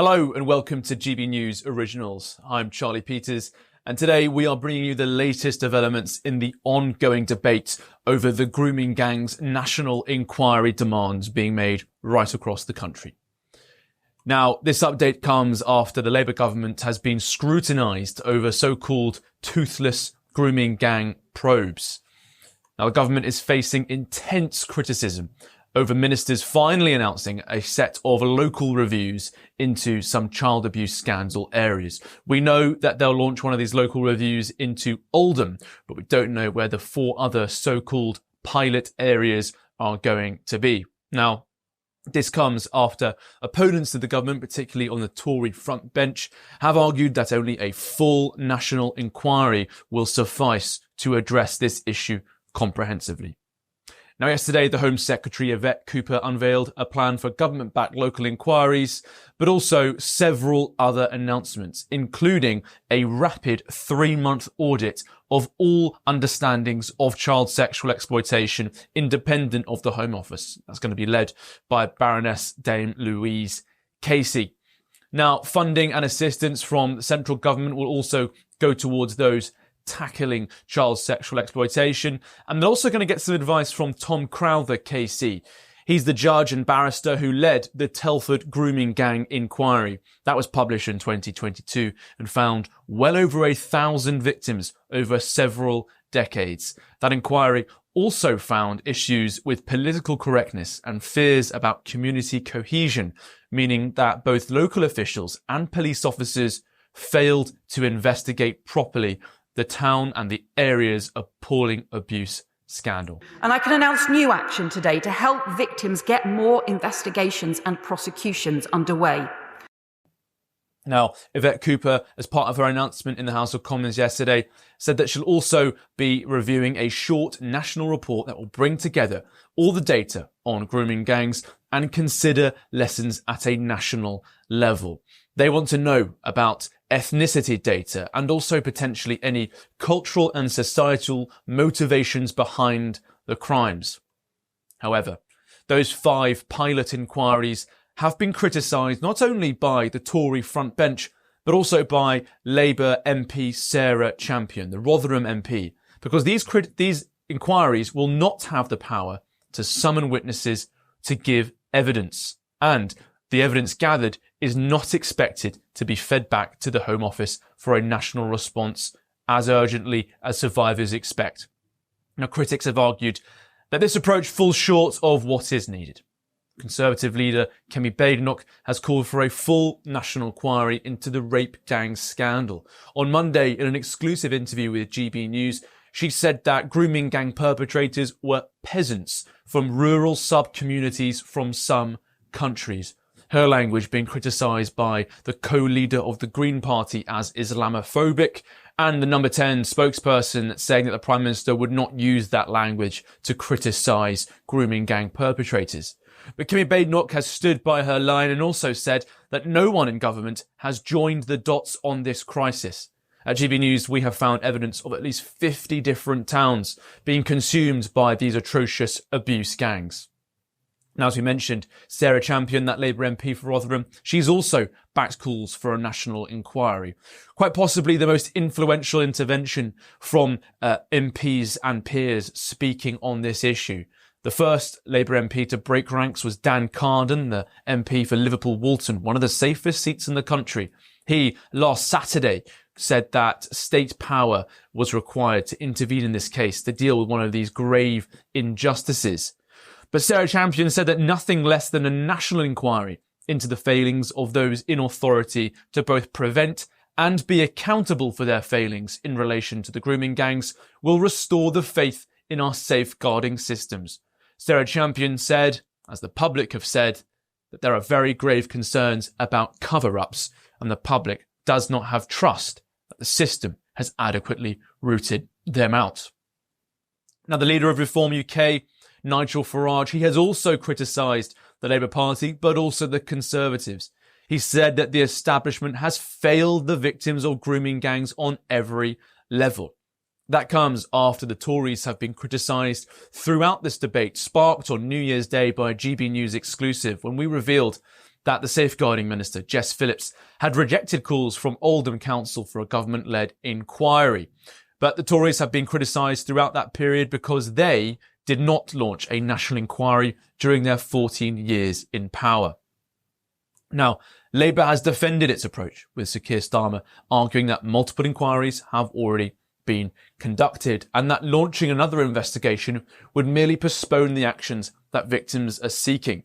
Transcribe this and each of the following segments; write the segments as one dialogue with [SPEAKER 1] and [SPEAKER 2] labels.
[SPEAKER 1] Hello and welcome to GB News Originals. I'm Charlie Peters, and today we are bringing you the latest developments in the ongoing debate over the grooming gang's national inquiry demands being made right across the country. Now, this update comes after the Labour government has been scrutinised over so-called toothless grooming gang probes. Now, the government is facing intense criticism over ministers finally announcing a set of local reviews into some child abuse scandal areas. We know that they'll launch one of these local reviews into Oldham, but we don't know where the 4 other so-called pilot areas are going to be. Now, this comes after opponents of the government, particularly on the Tory front bench, have argued that only a full national inquiry will suffice to address this issue comprehensively. Now, yesterday, the Home Secretary, Yvette Cooper, unveiled a plan for government-backed local inquiries, but also several other announcements, including a rapid 3-month audit of all understandings of child sexual exploitation independent of the Home Office. That's going to be led by Baroness Dame Louise Casey. Now, funding and assistance from the central government will also go towards those tackling child sexual exploitation, and they're also going to get some advice from Tom Crowther KC. He's the judge and barrister who led the Telford grooming gang inquiry. That was published in 2022 and found well over 1,000 victims over several decades. That inquiry also found issues with political correctness and fears about community cohesion, meaning that both local officials and police officers failed to investigate properly the town and the area's appalling abuse scandal.
[SPEAKER 2] And I can announce new action today to help victims get more investigations and prosecutions underway.
[SPEAKER 1] Now, Yvette Cooper, as part of her announcement in the House of Commons yesterday, said that she'll also be reviewing a short national report that will bring together all the data on grooming gangs and consider lessons at a national level. They want to know about ethnicity data and also potentially any cultural and societal motivations behind the crimes. However, those 5 pilot inquiries have been criticised not only by the Tory front bench, but also by Labour MP Sarah Champion, the Rotherham MP, because these inquiries will not have the power to summon witnesses to give evidence, and the evidence gathered is not expected to be fed back to the Home Office for a national response as urgently as survivors expect. Now, critics have argued that this approach falls short of what is needed. Conservative leader Kemi Badenoch has called for a full national inquiry into the rape gang scandal. On Monday, in an exclusive interview with GBNews, she said that grooming gang perpetrators were peasants from rural sub-communities from some countries. Her language being criticised by the co-leader of the Green Party as Islamophobic, and the Number 10 spokesperson saying that the Prime Minister would not use that language to criticise grooming gang perpetrators. But Kemi Badenoch has stood by her line and also said that no one in government has joined the dots on this crisis. At GB News, we have found evidence of at least 50 different towns being consumed by these atrocious abuse gangs. Now, as we mentioned, Sarah Champion, that Labour MP for Rotherham, she's also backed calls for a national inquiry. Quite possibly the most influential intervention from MPs and peers speaking on this issue. The first Labour MP to break ranks was Dan Carden, the MP for Liverpool Walton, one of the safest seats in the country. He, last Saturday, said that state power was required to intervene in this case to deal with one of these grave injustices. But Sarah Champion said that nothing less than a national inquiry into the failings of those in authority to both prevent and be accountable for their failings in relation to the grooming gangs will restore the faith in our safeguarding systems. Sarah Champion said, as the public have said, that there are very grave concerns about cover-ups and the public does not have trust that the system has adequately rooted them out. Now, the leader of Reform UK, Nigel Farage, he has also criticised the Labour Party, but also the Conservatives. He said that the establishment has failed the victims of grooming gangs on every level. That comes after the Tories have been criticised throughout this debate, sparked on New Year's Day by a GB News exclusive when we revealed that the Safeguarding Minister, Jess Phillips, had rejected calls from Oldham Council for a government-led inquiry. But the Tories have been criticised throughout that period because they did not launch a national inquiry during their 14 years in power. Now, Labour has defended its approach, with Sir Keir Starmer arguing that multiple inquiries have already been conducted and that launching another investigation would merely postpone the actions that victims are seeking.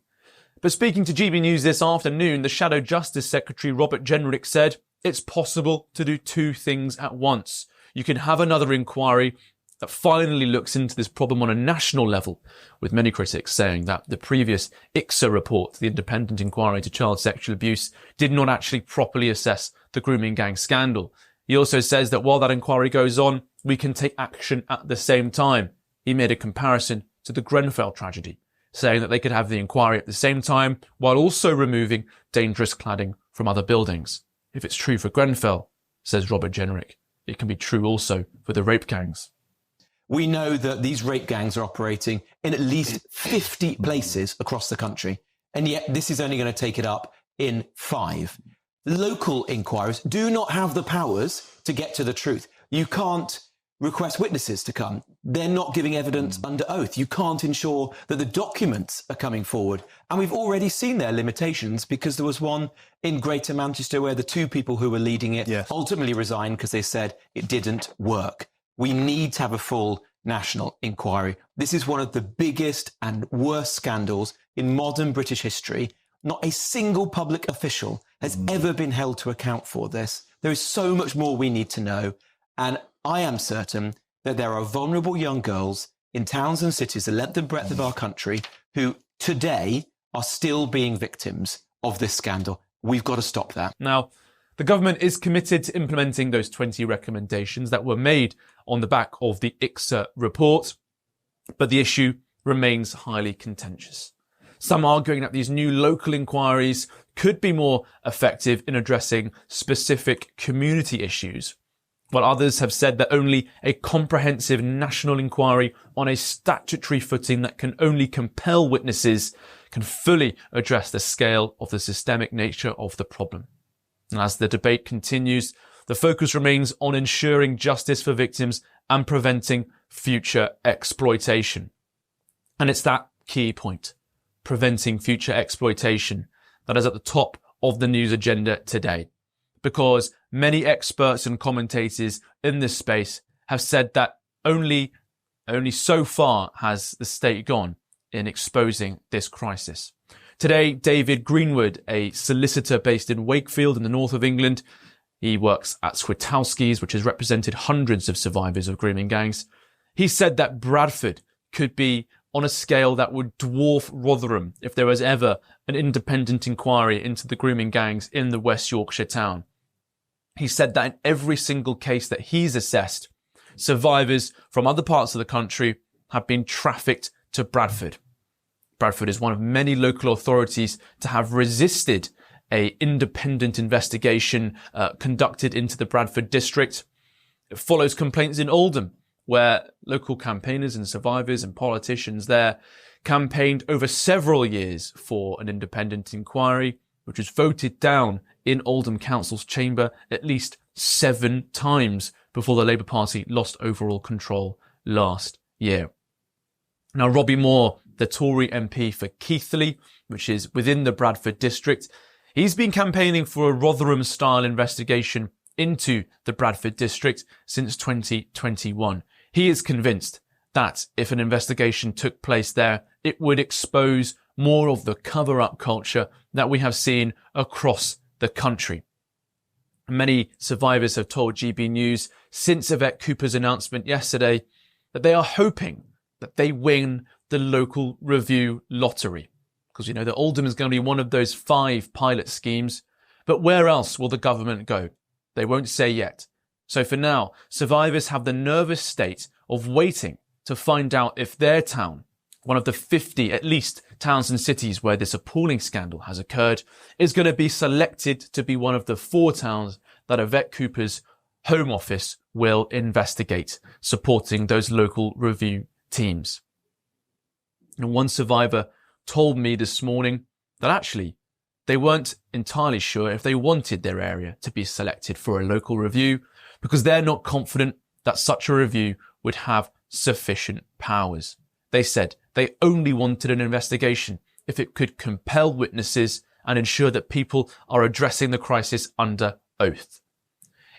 [SPEAKER 1] But speaking to GB News this afternoon, the Shadow Justice Secretary Robert Jenrick said it's possible to do two things at once. You can have another inquiry that finally looks into this problem on a national level, with many critics saying that the previous ICSA report, the Independent Inquiry into Child Sexual Abuse, did not actually properly assess the grooming gang scandal. He also says that while that inquiry goes on, we can take action at the same time. He made a comparison to the Grenfell tragedy, saying that they could have the inquiry at the same time while also removing dangerous cladding from other buildings. If it's true for Grenfell, says Robert Jenrick, it can be true also for the rape gangs.
[SPEAKER 3] We know that these rape gangs are operating in at least 50 places across the country, and yet this is only going to take it up in 5. Local inquiries do not have the powers to get to the truth. You can't request witnesses to come. They're not giving evidence under oath. You can't ensure that the documents are coming forward. And we've already seen their limitations, because there was one in Greater Manchester where the 2 people who were leading it ultimately resigned because they said it didn't work. We need to have a full national inquiry. This is one of the biggest and worst scandals in modern British history. Not a single public official has ever been held to account for this. There is so much more we need to know. And I am certain that there are vulnerable young girls in towns and cities, the length and breadth of our country, who today are still being victims of this scandal. We've got to stop that.
[SPEAKER 1] Now, the government is committed to implementing those 20 recommendations that were made on the back of the ICSA report, but the issue remains highly contentious. Some arguing that these new local inquiries could be more effective in addressing specific community issues, while others have said that only a comprehensive national inquiry on a statutory footing that can only compel witnesses can fully address the scale of the systemic nature of the problem. And as the debate continues, the focus remains on ensuring justice for victims and preventing future exploitation. And it's that key point, preventing future exploitation, that is at the top of the news agenda today. Because many experts and commentators in this space have said that only so far has the state gone in exposing this crisis. Today, David Greenwood, a solicitor based in Wakefield in the north of England, he works at Switowski's, which has represented hundreds of survivors of grooming gangs. He said that Bradford could be on a scale that would dwarf Rotherham if there was ever an independent inquiry into the grooming gangs in the West Yorkshire town. He said that in every single case that he's assessed, survivors from other parts of the country have been trafficked to Bradford. Bradford is one of many local authorities to have resisted a independent investigation conducted into the Bradford district. It follows complaints in Oldham, where local campaigners and survivors and politicians there campaigned over several years for an independent inquiry, which was voted down in Oldham Council's chamber at least 7 times before the Labour Party lost overall control last year. Now, Robbie Moore, the Tory MP for Keighley, which is within the Bradford district, he's been campaigning for a Rotherham-style investigation into the Bradford district since 2021. He is convinced that if an investigation took place there, it would expose more of the cover-up culture that we have seen across the country. Many survivors have told GB News since Yvette Cooper's announcement yesterday that they are hoping that they win the local review lottery. Because, that Oldham is going to be one of those 5 pilot schemes. But where else will the government go? They won't say yet. So for now, survivors have the nervous state of waiting to find out if their town, one of the 50 at least towns and cities where this appalling scandal has occurred, is going to be selected to be one of the 4 towns that Yvette Cooper's Home Office will investigate, supporting those local review teams. And one survivor told me this morning that actually they weren't entirely sure if they wanted their area to be selected for a local review because they're not confident that such a review would have sufficient powers. They said they only wanted an investigation if it could compel witnesses and ensure that people are addressing the crisis under oath.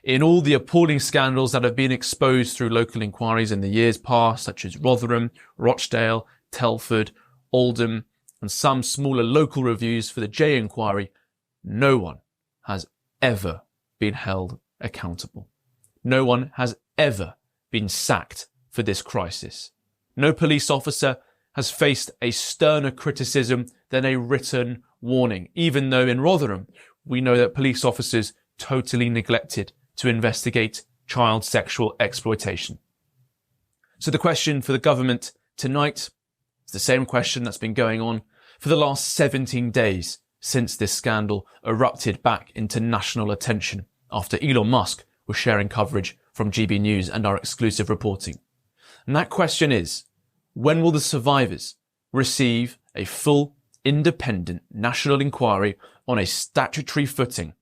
[SPEAKER 1] In all the appalling scandals that have been exposed through local inquiries in the years past, such as Rotherham, Rochdale, Telford, Oldham, and some smaller local reviews for the J inquiry, no one has ever been held accountable. No one has ever been sacked for this crisis. No police officer has faced a sterner criticism than a written warning, even though in Rotherham we know that police officers totally neglected to investigate child sexual exploitation. So the question for the government tonight is the same question that's been going on for the last 17 days since this scandal erupted back into national attention after Elon Musk was sharing coverage from GBNews and our exclusive reporting. And that question is, when will the survivors receive a full, independent national inquiry on a statutory footing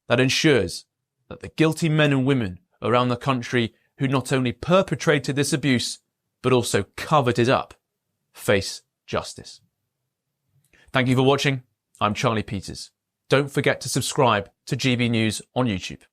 [SPEAKER 1] that ensures that the guilty men and women around the country who not only perpetrated this abuse, but also covered it up, face justice? Thank you for watching. I'm Charlie Peters. Don't forget to subscribe to GB News on YouTube.